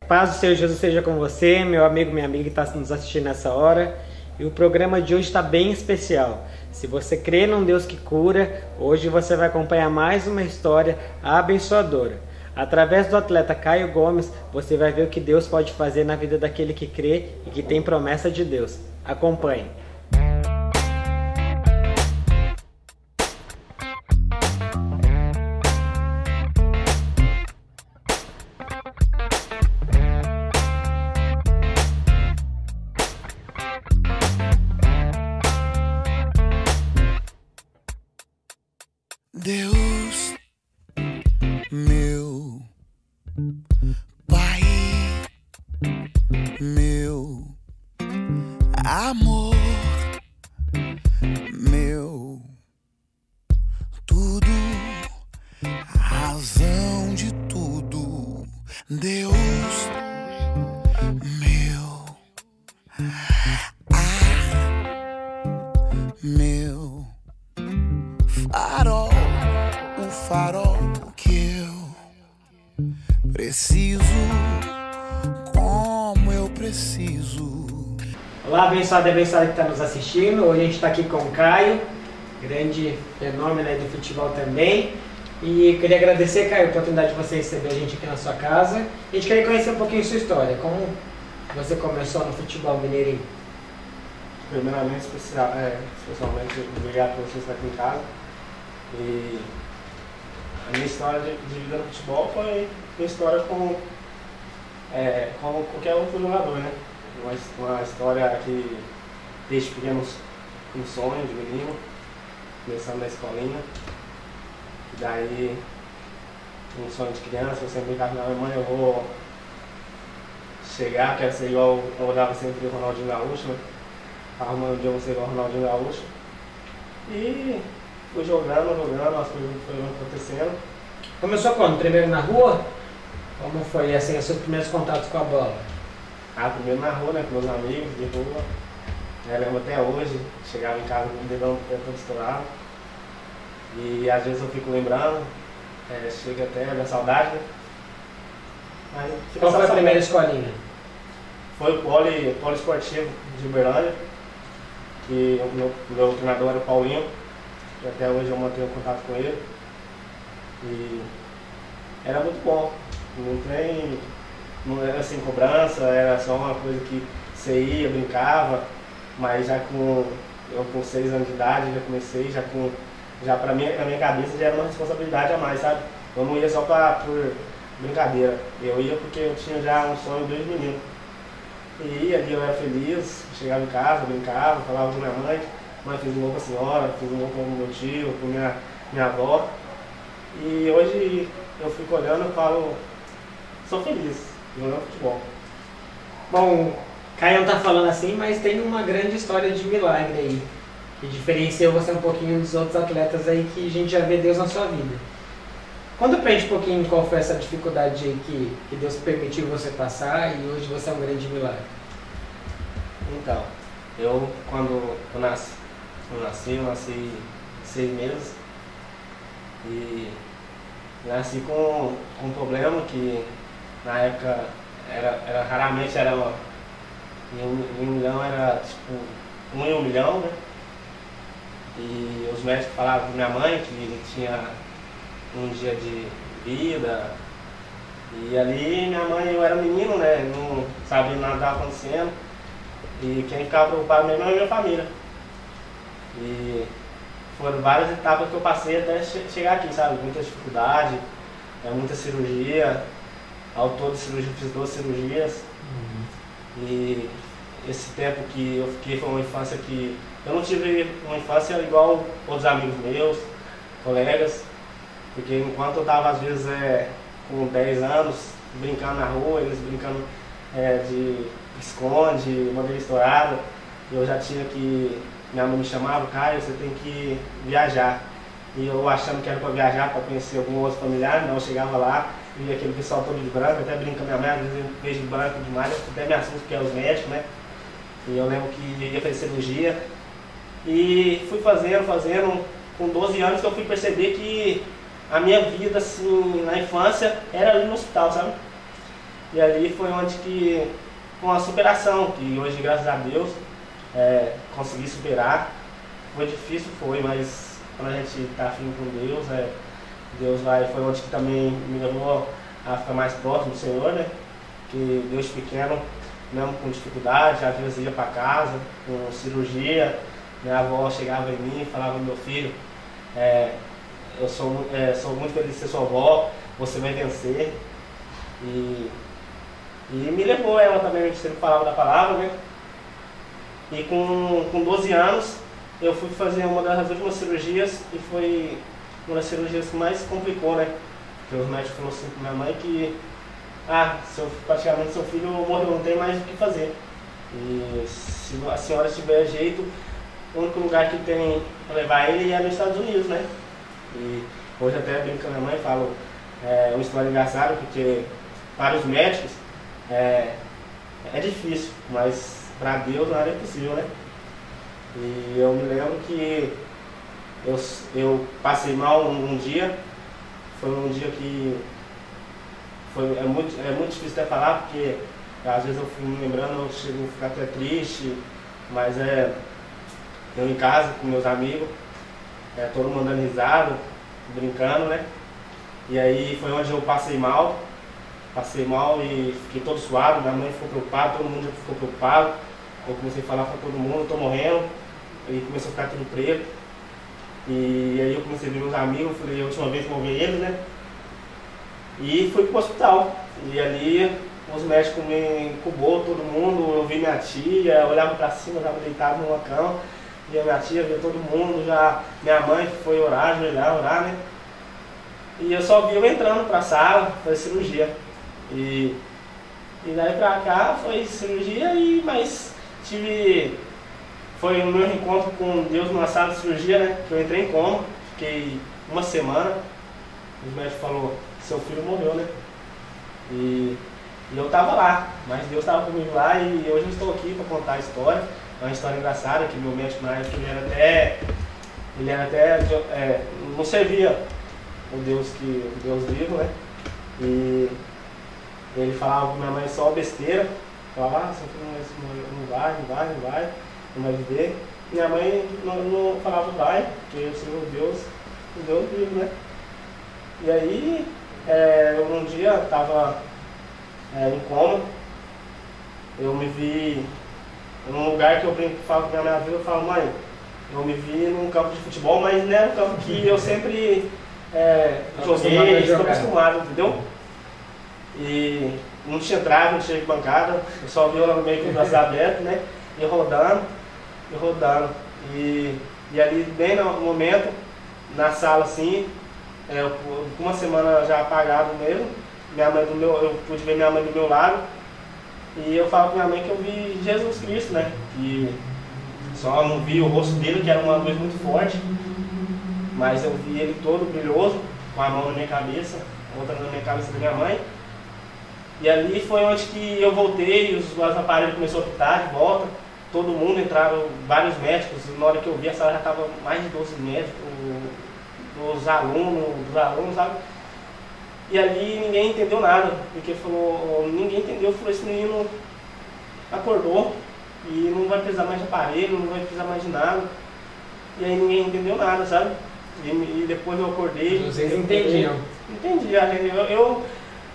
Paz do Senhor Jesus seja com você, meu amigo, minha amiga que está nos assistindo nessa hora. E o programa de hoje está bem especial. Se você crê num Deus que cura, hoje você vai acompanhar mais uma história abençoadora. Através do atleta Caio Gomes, você vai ver o que Deus pode fazer na vida daquele que crê e que tem promessa de Deus. Acompanhe. Deus, meu Pai, meu amor, meu tudo, razão de tudo. Deus, meu meu farol, o farol que eu preciso, como eu preciso. Olá, abençoado e abençoada que está nos assistindo. Hoje a gente está aqui com o Caio, grande fenômeno aí do futebol também. E queria agradecer, Caio, a oportunidade de você receber a gente aqui na sua casa. A gente queria conhecer um pouquinho a sua história, como você começou no futebol mineirinho. Primeiramente, especialmente, obrigado por você estar aqui em casa. E a minha história de vida no futebol foi uma história como qualquer outro jogador, né? Uma história que desde pequenos um sonho de menino, começando na escolinha. E daí, um sonho de criança, eu sempre brincava com minha mãe, eu vou chegar, quero ser igual, eu olhava sempre o Ronaldinho Gaúcho, né? Arrumando um dia eu vou ser igual o Ronaldinho Gaúcho. E fui jogando, as coisas foram acontecendo. Começou quando? Primeiro na rua? Como foi assim, os seus primeiros contatos com a bola? Primeiro na rua, né, com meus amigos de rua. Eu lembro até hoje, chegava em casa com o dedão todo estourado. E às vezes eu fico lembrando, chega até a minha saudade, né? Qual foi a primeira escolinha? Foi o polo esportivo de Uberlândia, que o meu treinador era o Paulinho, e até hoje eu mantenho contato com ele. E era muito bom, não era sem cobrança, era só uma coisa que você ia, brincava, mas já eu com 6 anos de idade já comecei, pra mim, na minha cabeça já era uma responsabilidade a mais, sabe? Eu não ia só por brincadeira, eu ia porque eu tinha já um sonho desde menino. E ali eu era feliz, chegava em casa, brincava, falava com minha mãe, fiz um gol com a senhora, fiz um gol com o meu tio, com minha avó. E hoje eu fico olhando e falo, sou feliz jogando futebol. Bom, Caio não tá falando assim, mas tem uma grande história de milagre aí, que diferencia você um pouquinho dos outros atletas aí que a gente já vê Deus na sua vida. Conta pra gente um pouquinho qual foi essa dificuldade aí que Deus permitiu você passar e hoje você é um grande milagre. Então, quando eu nasci 6 meses e nasci com um problema que na época raramente era em 1 milhão, era tipo 1 em 1 milhão, né? E os médicos falavam pra minha mãe que ele tinha um dia de vida. E ali minha mãe, eu era menino, né? Não sabia nada que estava acontecendo. E quem ficava preocupado mesmo era a minha família. E foram várias etapas que eu passei até chegar aqui, sabe? Muita dificuldade, muita cirurgia. Ao todo fiz 2 cirurgias. E esse tempo que eu fiquei foi uma infância que eu não tive uma infância igual outros amigos meus, colegas. Porque enquanto eu estava às vezes com 10 anos, brincando na rua, eles brincando de esconde, bandeira estourada, eu já tinha que, minha mãe me chamava, Caio, você tem que viajar. E eu achando que era para viajar, para conhecer algum outro familiar, não, eu chegava lá, via aquele pessoal todo de branco, até brincando com minha mãe, às vezes eu vejo de branco demais, eu até me assusto porque é os médicos, né? E eu lembro que ia fazer cirurgia. E fui fazendo, com 12 anos que eu fui perceber que a minha vida, assim, na infância, era ali no hospital, sabe? E ali foi onde que, com a superação, que hoje, graças a Deus, consegui superar. Foi difícil, foi, mas quando a gente está firme com Deus, Deus foi onde que também me levou a ficar mais próximo do Senhor, né? Que Deus pequeno, mesmo com dificuldade, às vezes ia para casa, com cirurgia, minha avó chegava em mim e falava: meu filho, eu sou muito feliz de ser sua avó, você vai vencer. E me levou, ela também sempre falava da palavra, né? E com 12 anos eu fui fazer uma das últimas cirurgias e foi uma das cirurgias que mais complicou, né? Porque os médicos falaram assim pra minha mãe que praticamente seu filho morreu, não tem mais o que fazer. E se a senhora tiver jeito, o único lugar que tem para levar ele é nos Estados Unidos, né? E hoje até brinco com a minha mãe e falo, uma história engraçada, porque para os médicos é difícil, mas para Deus nada é impossível, né? E eu me lembro que eu passei mal um dia, foi um dia que é muito difícil até falar, porque às vezes eu fico me lembrando, eu chego a ficar até triste, mas eu em casa com meus amigos, todo mundo dando risada, brincando, né? E aí foi onde eu passei mal e fiquei todo suado, minha mãe ficou preocupada, todo mundo ficou preocupado. Eu comecei a falar para todo mundo, tô morrendo, e começou a ficar tudo preto. E aí eu comecei a ver meus amigos, falei, a última vez que eu vi eles, né? E fui pro hospital. E ali os médicos me incubou, todo mundo, eu vi minha tia, olhava para cima, estava deitado no cama, via minha tia, via todo mundo, minha mãe foi orar, orar, né? E eu só vi eu entrando pra sala, fazer cirurgia. E daí pra cá foi cirurgia, mas foi o meu reencontro com Deus numa sala de cirurgia, né? Que eu entrei em coma, fiquei uma semana, os médicos falaram, seu filho morreu, né? E eu tava lá, mas Deus estava comigo lá e hoje eu estou aqui para contar a história. É uma história engraçada, que meu médico na época ele era até não servia o Deus vivo, né? E ele falava com minha mãe só besteira, falava, seu filho não vai viver. Minha mãe não falava vai, porque o Senhor Deus vivo, né? E aí, um dia eu estava em coma, eu me vi num lugar que eu brinco, falo com a minha vida, eu falo, mãe, eu me vi num campo de futebol, mas não era um campo que eu sempre joguei, estou acostumado, entendeu? E não tinha trave, não tinha bancada, eu só vi lá no meio com os braços abertos, né? E rodando. E ali, bem no momento, na sala assim, uma semana já apagado mesmo, eu pude ver minha mãe do meu lado, e eu falo com minha mãe que eu vi Jesus Cristo, né? E só não vi o rosto dele, que era uma luz muito forte, mas eu vi ele todo brilhoso, com a mão na minha cabeça, outra na minha cabeça da minha mãe. E ali foi onde que eu voltei, os aparelhos começaram a pitar de volta, todo mundo entraram, vários médicos, na hora que eu vi a sala já estava mais de 12 médicos, dos alunos, sabe? E ali ninguém entendeu nada, porque ninguém entendeu, falou, esse menino acordou e não vai precisar mais de aparelho, não vai precisar mais de nada. E aí ninguém entendeu nada, sabe? E depois eu acordei. Vocês entendiam? Entendi, eu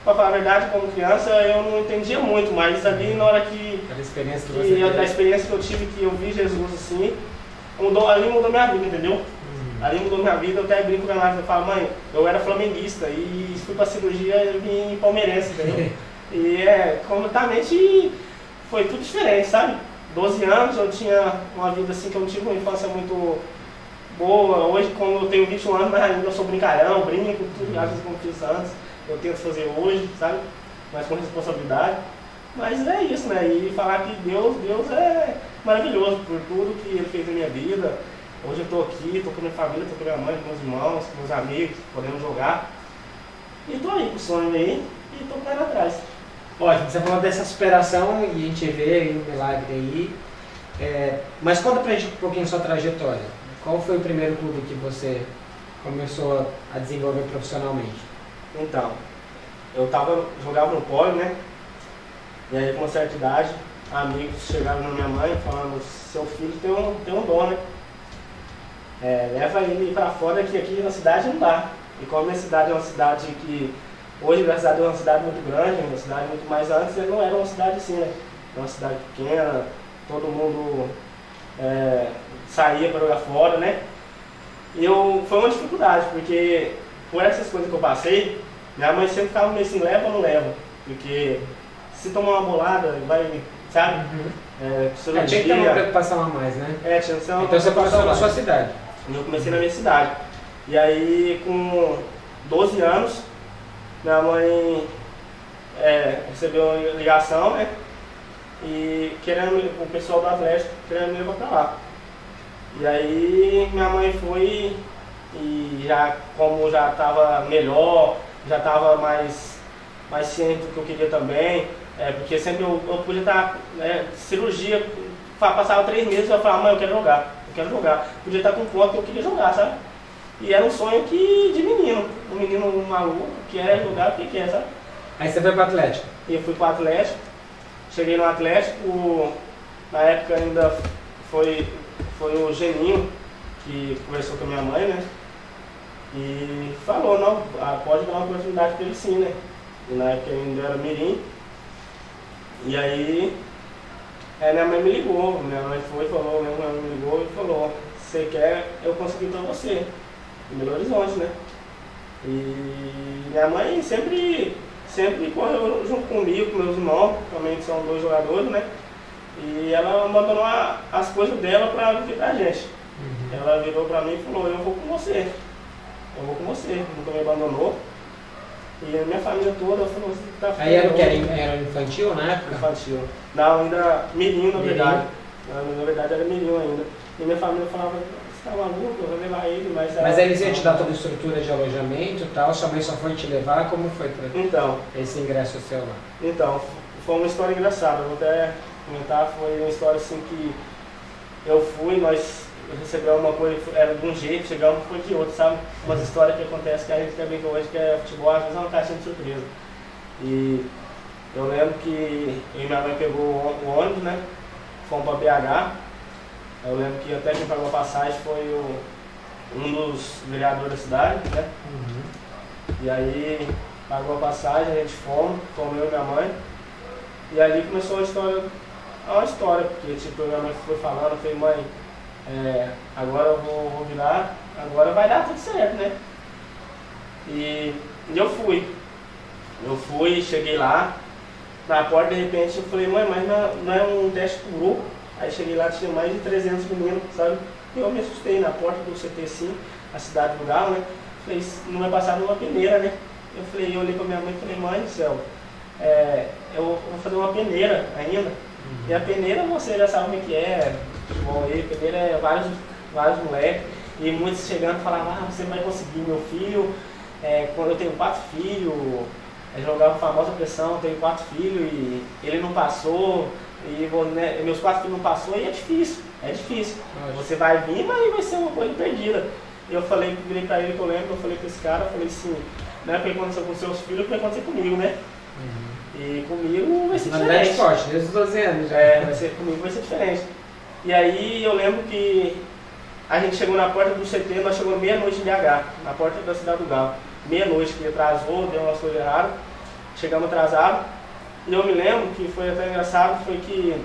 pra falar a verdade, como criança, eu não entendia muito, mas ali na hora a experiência que você teve. A experiência que eu tive, que eu vi Jesus assim, ali mudou minha vida, entendeu? Ali mudou minha vida, eu até brinco com a minha mãe, eu falo, mãe, eu era flamenguista e fui pra cirurgia e vim palmeirense, entendeu? E completamente foi tudo diferente, sabe? 12 anos, eu tinha uma vida assim que eu não tive uma infância muito boa. Hoje, como eu tenho 21 anos, mas ainda eu sou brincalhão, brinco, tudo, às vezes como fiz antes, eu tento fazer hoje, sabe? Mas com responsabilidade. Mas é isso, né? E falar que Deus é maravilhoso por tudo que Ele fez na minha vida. Hoje eu estou aqui, estou com a minha família, estou com a minha mãe, com meus irmãos, com meus amigos, podendo jogar. E estou aí com o sonho aí e estou correndo atrás. Ótimo, você falou dessa superação e a gente vê aí um milagre aí. Mas conta pra gente um pouquinho a sua trajetória. Qual foi o primeiro clube que você começou a desenvolver profissionalmente? Então, eu jogava no polo, né? E aí, com uma certa idade, amigos chegaram na minha mãe falando: seu filho tem um dom, né? Leva ele pra fora, que aqui na cidade não dá. E como a minha cidade é uma cidade que hoje, graças a Deus, é uma cidade muito grande, uma cidade muito mais antes, ele não era uma cidade assim, né? É uma cidade pequena, todo mundo saía para jogar fora, né? E foi uma dificuldade, porque por essas coisas que eu passei, minha mãe sempre ficava meio assim, leva ou não leva? Porque se tomar uma bolada, vai, sabe? Tinha que ter uma preocupação a mais, né? Tinha que ser uma Então você passou na sua cidade? Eu comecei na minha cidade. E aí, com 12 anos, minha mãe recebeu uma ligação, né? E o pessoal do Atlético querendo me levar pra lá. E aí minha mãe foi e como já estava melhor, já estava mais ciente do que eu queria também, porque sempre eu podia estar, cirurgia, passava 3 meses e eu falava: mãe, eu quero jogar. Podia estar com ponto que eu queria jogar, sabe? E era um sonho de menino, um menino maluco que quer jogar porque quer, sabe? Aí você foi para o Atlético? E eu fui para o Atlético, cheguei no Atlético, na época ainda foi o Geninho que conversou com a minha mãe, né? E falou: não, pode dar uma oportunidade para ele sim, né? E na época ainda era mirim. E aí minha mãe me ligou, minha mãe me ligou e falou: você quer, eu consegui para você, em Belo Horizonte, né? E minha mãe sempre correu junto comigo, com meus irmãos, também que são 2 jogadores, né? E ela abandonou as coisas dela para vir a gente. Ela virou para mim e falou: eu vou com você, nunca me abandonou. E a minha família toda falou: você tá aí era o que? Era infantil na época? Infantil. Não, ainda mirim, na verdade. Na verdade era mirim ainda. E minha família falava: você tá maluco, eu vou levar ele, mas eles iam te dar toda a estrutura de alojamento e tal, sua mãe só foi te levar, como foi esse ingresso seu lá? Então, foi uma história engraçada, vou até comentar, foi uma história assim que eu fui, nós recebemos uma coisa, era de um jeito, chegamos foi de outro, sabe? Umas histórias que acontecem que a gente também hoje, que é futebol, às vezes é uma caixinha de surpresa. E eu lembro que eu e minha mãe pegou o ônibus, né? Fomos para BH. Eu lembro que até quem pagou a passagem foi um dos vereadores da cidade, né? E aí pagou a passagem, a gente fomos eu e minha mãe. E ali começou uma história, porque tipo, minha mãe foi falando, eu falei: mãe, agora eu vou virar, agora vai dar tudo certo, né? E eu fui, cheguei lá, na porta de repente eu falei: mãe, mas não é um teste pro grupo? Aí cheguei lá, tinha mais de 300 meninos, sabe? E eu me assustei na porta do CT5, a cidade do Galo, né? Falei: não vai passar numa peneira, né? Eu olhei pra minha mãe e falei: mãe do céu, eu vou fazer uma peneira ainda. E a peneira você já sabe o que é, futebol aí, peneira é vários moleques, e muitos chegando falavam: você vai conseguir, meu filho, quando eu tenho 4 filhos, jogava a famosa pressão, eu tenho 4 filhos e ele não passou, e meus 4 filhos não passou, e é difícil. Você vai vir, mas vai ser uma coisa perdida. E eu virei pra ele, que eu lembro, eu falei pra esse cara, eu falei assim: não é o que aconteceu com seus filhos, é o que vai acontecer comigo, né? E comigo vai ser diferente. É forte, desde os 12 anos já. Comigo vai ser diferente. E aí eu lembro que a gente chegou na porta do CT, nós chegamos meia-noite em BH, na porta da cidade do Galo. Meia-noite, que atrasou, deu umas coisas erradas, chegamos atrasados. E eu me lembro que foi até engraçado, foi que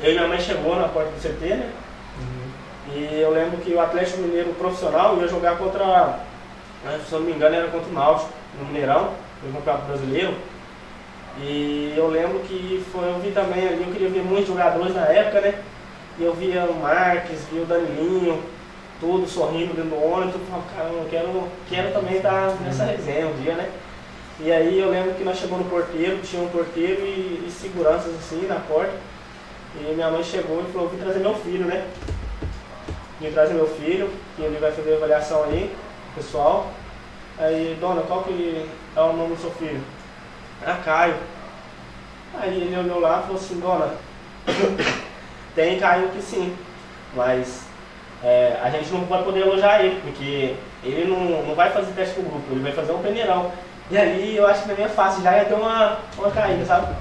eu e minha mãe chegou na porta do CT, né? E eu lembro que o Atlético Mineiro profissional ia jogar contra, se eu não me engano, era contra o Náutico, no Mineirão, no Campeonato Brasileiro. E eu lembro que eu vi também ali, eu queria ver muitos jogadores na época, né? E eu via o Marques, via o Danilinho, tudo sorrindo dentro do ônibus. Eu falava: caramba, eu quero também estar nessa resenha um dia, né? E aí eu lembro que nós chegamos no porteiro, tinha um porteiro e seguranças assim na porta. E minha mãe chegou e falou: vim trazer meu filho, né? Vim trazer meu filho, que ele vai fazer a avaliação aí, pessoal. Aí: dona, qual que é o nome do seu filho? Caio. Aí ele olhou lá e falou assim: dona, tem Caio aqui sim, mas a gente não vai poder alojar ele, porque ele não vai fazer teste pro grupo, ele vai fazer um peneirão. E aí eu acho que na minha face já ia ter uma caída, sabe?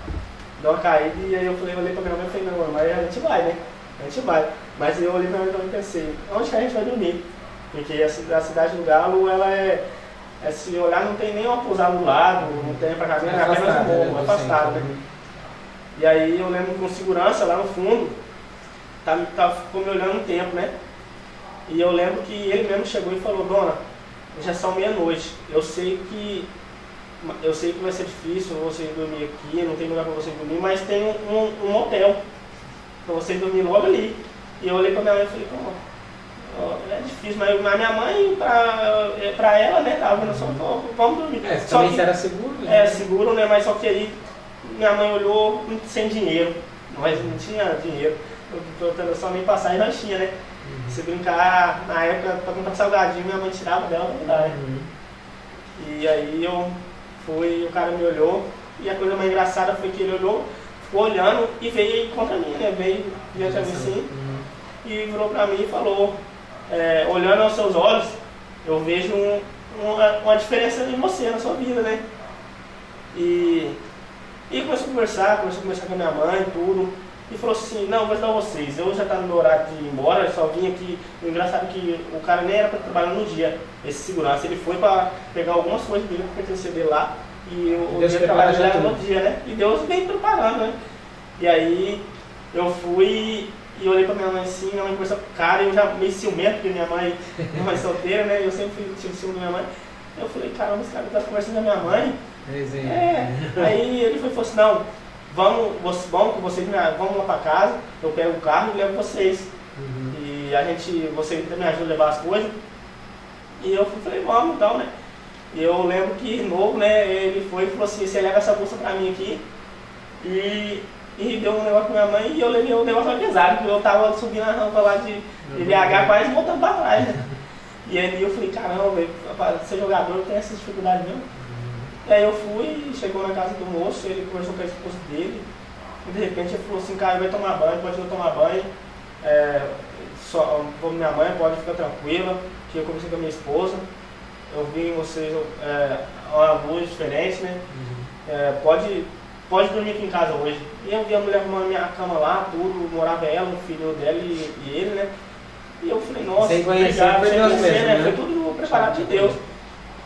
deu uma caída e aí eu olhei pra minha mãe e falei, não, mas a gente vai, né? A gente vai. Mas eu olhei pra minha mãe e pensei, onde que a gente vai dormir? Porque a cidade do Galo, ela se olhar, não tem nem uma pousada do lado, não tem pra caminhar, é apenas um morro, afastado, né? E aí eu lembro com segurança lá no fundo, ficou me olhando um tempo, né? E eu lembro que ele mesmo chegou e falou, dona, já são meia-noite, eu sei que vai ser difícil você dormir aqui, não tem lugar para você dormir, mas tem um hotel para você dormir logo ali. E eu olhei para minha mãe e falei, é difícil, mas a minha mãe, para ela, né, tava vendo só, vamos dormir. Só também que era seguro, né? Seguro, né, mas só que aí minha mãe olhou sem dinheiro, mas não tinha dinheiro, eu tentando só nem passar e nós tinha, né? Se brincar, na época, para comprar salgadinho, minha mãe tirava dela pra dar. E aí eu fui, o cara me olhou, e a coisa mais engraçada foi que ele olhou, ficou olhando e veio contra mim, né? Veio diante de mim assim, e virou pra mim e falou, olhando aos seus olhos, eu vejo uma diferença em você, na sua vida, né? E começou a conversar com a minha mãe e tudo. E falou assim, não, vou ajudar vocês, eu já estava no meu horário de ir embora, eu só vim aqui. O engraçado é que o cara nem era para trabalhar no dia, esse segurança, ele foi para pegar algumas coisas dele para pertencer dele lá, e o dia de trabalho já era no dia, né? E Deus veio preparando, né? E aí eu fui e olhei para minha mãe assim, minha mãe conversou com o cara, e eu já meio ciumento, porque minha mãe solteira, né? Eu sempre tive ciúme da minha mãe. Eu falei, caramba, esse cara tá conversando com a minha mãe. Aí ele falou assim, não, vamos lá pra casa, eu pego o carro e levo vocês. E você me ajuda a levar as coisas. E eu falei, vamos então, né? E eu lembro que novo, né, ele foi e falou assim, você leva essa bolsa pra mim aqui. E deu um negócio pra minha mãe e eu levei um negócio mais pesado, porque eu tava subindo a rampa lá de BH quase voltando pra trás, né? E aí eu falei, caramba, pra ser jogador tem essa dificuldade mesmo. E aí eu fui, chegou na casa do moço, ele conversou com a esposa dele, e de repente ele falou assim, cara, vai tomar banho, pode não tomar banho, minha mãe pode ficar tranquila, que eu conversei com a minha esposa, eu vi em vocês uma luz diferente, né? Pode dormir aqui em casa hoje. E eu vi a mulher arrumando minha cama lá, tudo, morava ela, o filho dela e ele, né? E eu falei, nossa, obrigado, foi tudo preparado de Deus.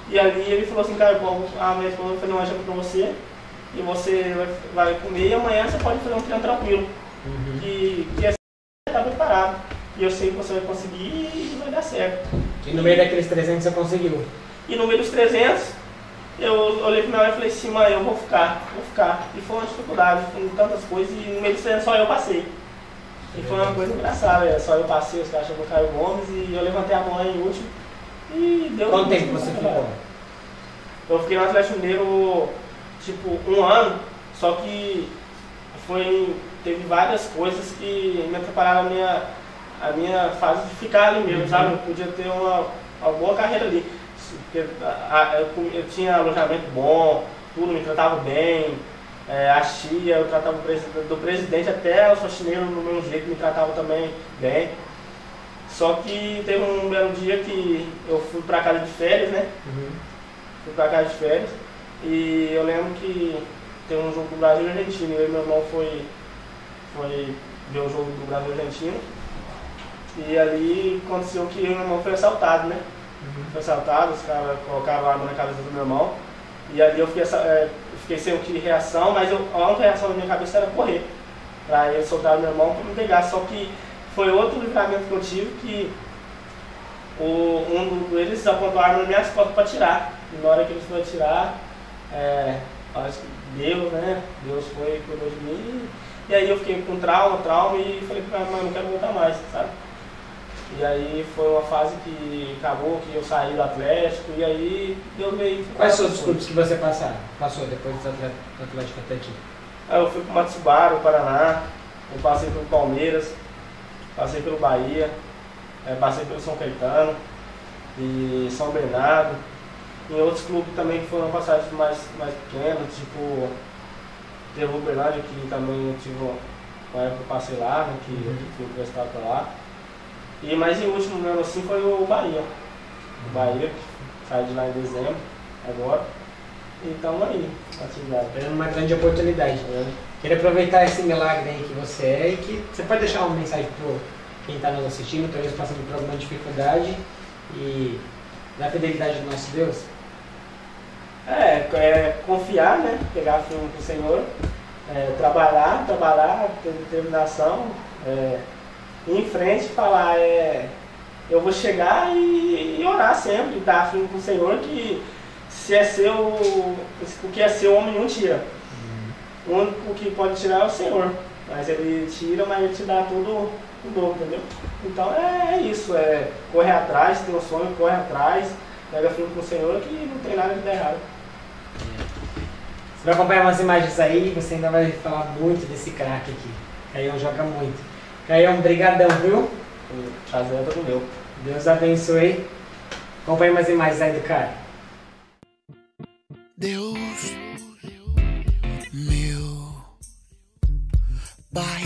E ali ele falou assim, cara, a minha esposa vai fazer uma janta pra você, e você vai comer, e amanhã você pode fazer um treino tranquilo. Que assim você tá preparado. E eu sei que você vai conseguir e vai dar certo. E no meio daqueles 300 você conseguiu? E no meio dos 300, eu olhei pra minha mãe e falei assim, mãe, eu vou ficar. E foi uma dificuldade, com tantas coisas, e no meio dos 300 só eu passei. E foi uma coisa engraçada, só eu passei, os caras chamam Caio Gomes, e eu levantei a mão em último. E deu. Quanto tempo você ficou? Eu fiquei no Atlético Mineiro, tipo, 1 ano, só que teve várias coisas que me atrapalharam a minha fase de ficar ali mesmo, sabe? Eu podia ter uma boa carreira ali. Eu tinha alojamento bom, tudo, me tratava bem, a tia, eu tratava do presidente até os faxineiros do mesmo jeito, me tratavam também bem. Só que teve um belo dia que eu fui pra casa de férias, né? Fui pra casa de férias e eu lembro que teve um jogo do Brasil e Argentina. Eu e meu irmão foi ver o jogo do Brasil e Argentina. E ali aconteceu que meu irmão foi assaltado, né? Foi assaltado, os caras colocaram a arma na cabeça do meu irmão. E ali eu fiquei sem reação, mas a única reação da minha cabeça era correr. Pra eles soltarem meu irmão pra me pegar. Só que foi outro livramento que eu tive, que um deles apontou a arma nas minhas costas para atirar. E na hora que eles foram atirar, acho que Deus, né? Deus foi cuidou de mim. E aí eu fiquei com trauma e falei pra minha mãe, não quero voltar mais, sabe? E aí foi uma fase que acabou, que eu saí do Atlético, e aí Deus veio. Quais são os clubes que você passou depois do Atlético até aqui? Aí eu fui pro Matsubara, Paraná, eu passei pelo Palmeiras, passei pelo Bahia, passei pelo São Caetano e São Bernardo. Em outros clubes também que foram passagens mais pequenas, tipo teve o Uberlândia, que também eu tive uma época que eu passei lá, né, que eu fui emprestado pra lá. Mas em último mesmo assim foi o Bahia. O Bahia, que saiu de lá em dezembro, agora. e estamos aí, atividade. Esperando uma grande oportunidade. Queria aproveitar esse milagre aí que você é e que você pode deixar uma mensagem para quem está nos assistindo, talvez passando por alguma dificuldade e da fidelidade do nosso Deus. Confiar, né? Pegar firme com o Senhor, trabalhar, ter determinação, ir em frente e falar, eu vou chegar e orar sempre, dar firme com o Senhor, que se é seu, o que é seu, homem não tira. O único que pode tirar é o Senhor, mas ele tira, mas ele te dá tudo o dobro, entendeu? Então é isso, correr atrás, tem um sonho, corre atrás, pega firme com o Senhor, que não tem nada de dar errado. Você vai acompanhar umas imagens aí, você ainda vai falar muito desse craque aqui. Caião joga muito. Caião, brigadão, viu? O prazer é todo meu. Deus abençoe. Acompanhe umas imagens aí do cara. Deus, meu Pai,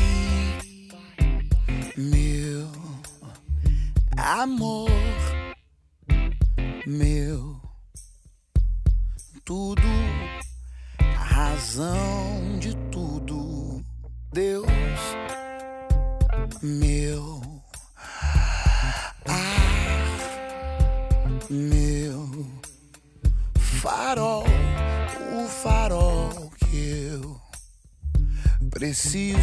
meu amor, meu tudo, a razão de tudo. Deus, meu ar, meu farol, o farol que eu preciso,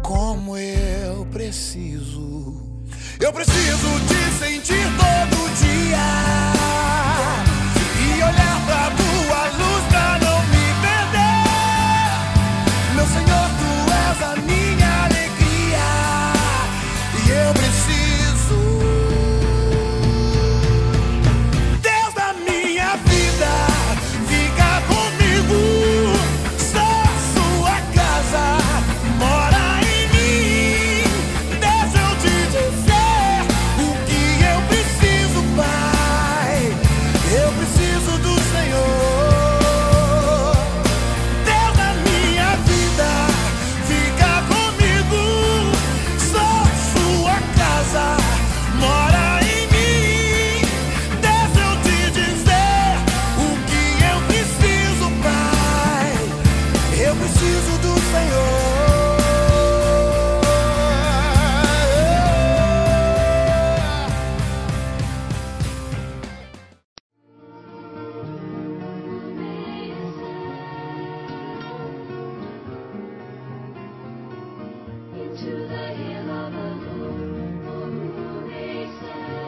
como eu preciso. Eu preciso te sentir todo dia e olhar pra tua luz pra não me perder. Meu Senhor, tu és a minha alegria e eu preciso. Deus da minha vida, fica comigo. Sou sua casa, mora em mim. Deixa eu te dizer o que eu preciso, Pai. Eu preciso do Senhor. Deus da minha vida, fica comigo. Sou sua casa, mora em mim. Deixa eu te dizer o que eu preciso, Pai. Eu preciso do Senhor. Into the hill of the Lord, for who may stand?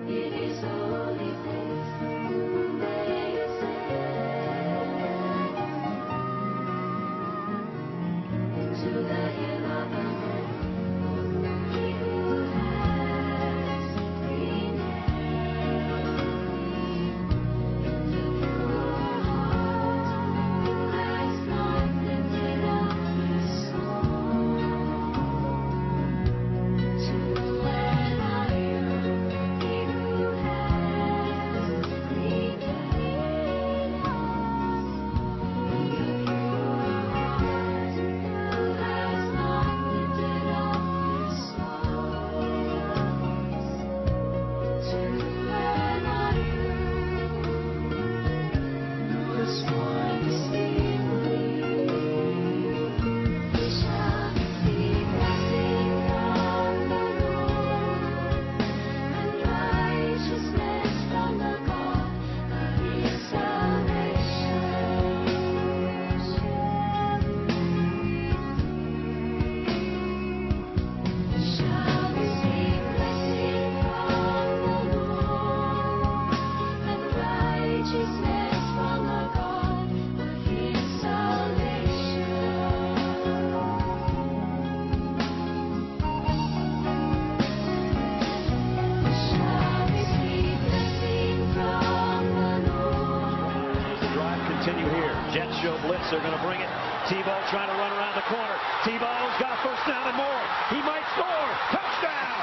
It is holy place, who may stand? Into the hill of the Lord, he who has clean hands, into pure heart, who has not lifted up his soul to an iron, he who has clean hands, into pure heart, who has not lifted up his soul to an iron. The sworn to sleep we shall see blessing from the Lord, and righteousness from the God of his salvation. Shall we see blessing from the Lord, and righteousness from the God of his salvation. Shall we see blessing from the Lord? The drive continue here. Jets show blitz. They're going to bring it. Tebow trying to run around the corner. Tebow's got a first down and more. He might score. Touchdown!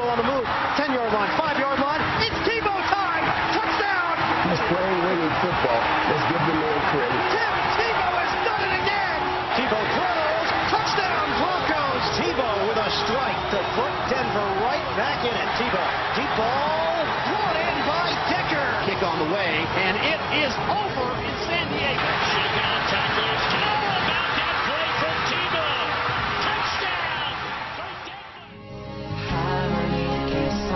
Tebow on the move. 10-yard line, 5-yard line. It's Tebow time. Touchdown. He's playing winning football. Let's give the man credit. Tim Tebow has done it again. Tebow throws. Touchdown Broncos. Tebow with a strike to put Denver right back in it. Tebow. Deep ball. Brought in by Decker. Kick on the way. And it is over in San Diego. Shakedown tacklers. About that play from Tebow. Touchdown. For Denver. 하나님께서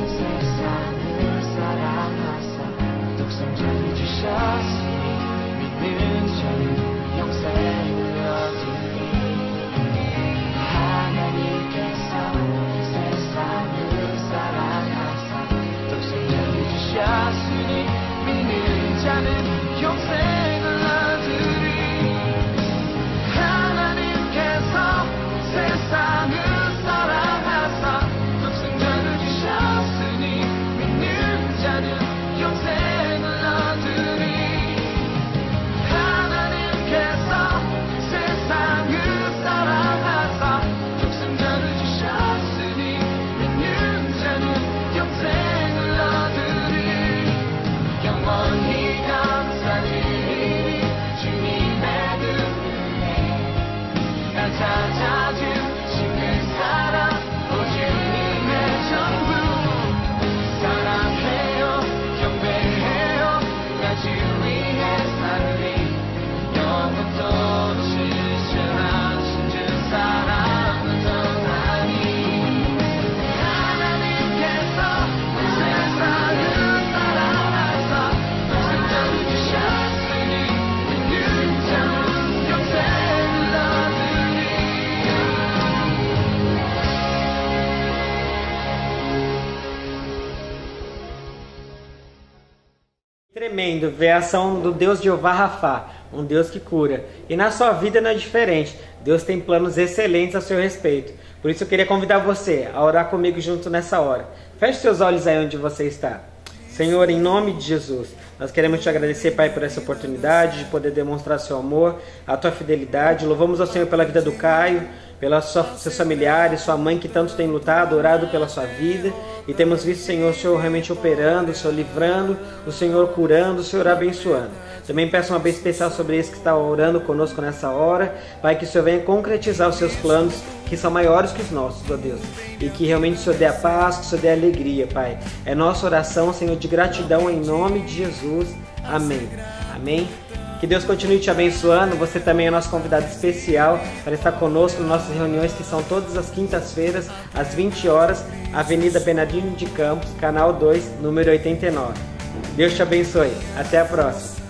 세상을 사랑하사 독생자를 주셨으니 믿는 자는 영생을 얻으리. 하나님께서 세상을 사랑하사 독생자를 주셨으니 믿는 자는 영생을 얻으리. 하나님께서 세상을 사랑하사 독생자를 주셨으니 믿는 자는 영생을 얻으리. 하나님께서 세상을 사랑하사 독생자를 주셨으니 믿는 자는 영생을 얻으리. 영원히 감사드리니 주님의 은혜 날 찾아주시는 사랑 오주님의 전부 사랑해요 경배해요 나 주 위해 살리 영원토록 실천하신 주 사랑을 전하니. 하나님께서 세상을 사랑하사 독생자를 주셨으니 믿는 자는 영생을 얻으리. Tremendo ver a ação do Deus Jeová Rafá, um Deus que cura. E na sua vida não é diferente. Deus tem planos excelentes a seu respeito. Por isso eu queria convidar você a orar comigo junto nessa hora. Feche seus olhos aí onde você está. Senhor, em nome de Jesus, nós queremos te agradecer, Pai, por essa oportunidade de poder demonstrar seu amor, a tua fidelidade. Louvamos ao Senhor pela vida do Caio, pelos seus familiares, sua mãe que tanto tem lutado, orado pela sua vida. E temos visto, Senhor, o Senhor realmente operando, o Senhor livrando, o Senhor curando, o Senhor abençoando. Também peço uma bênção especial sobre esse que está orando conosco nessa hora. Pai, que o Senhor venha concretizar os seus planos, que são maiores que os nossos, ó Deus. E que realmente o Senhor dê a paz, que o Senhor dê a alegria, Pai. É nossa oração, Senhor, de gratidão em nome de Jesus. Amém. Amém. Que Deus continue te abençoando. Você também é nosso convidado especial para estar conosco nas nossas reuniões, que são todas as quintas-feiras, às 20 horas, Avenida Bernardino de Campos, Canal 2, número 89. Deus te abençoe. Até a próxima.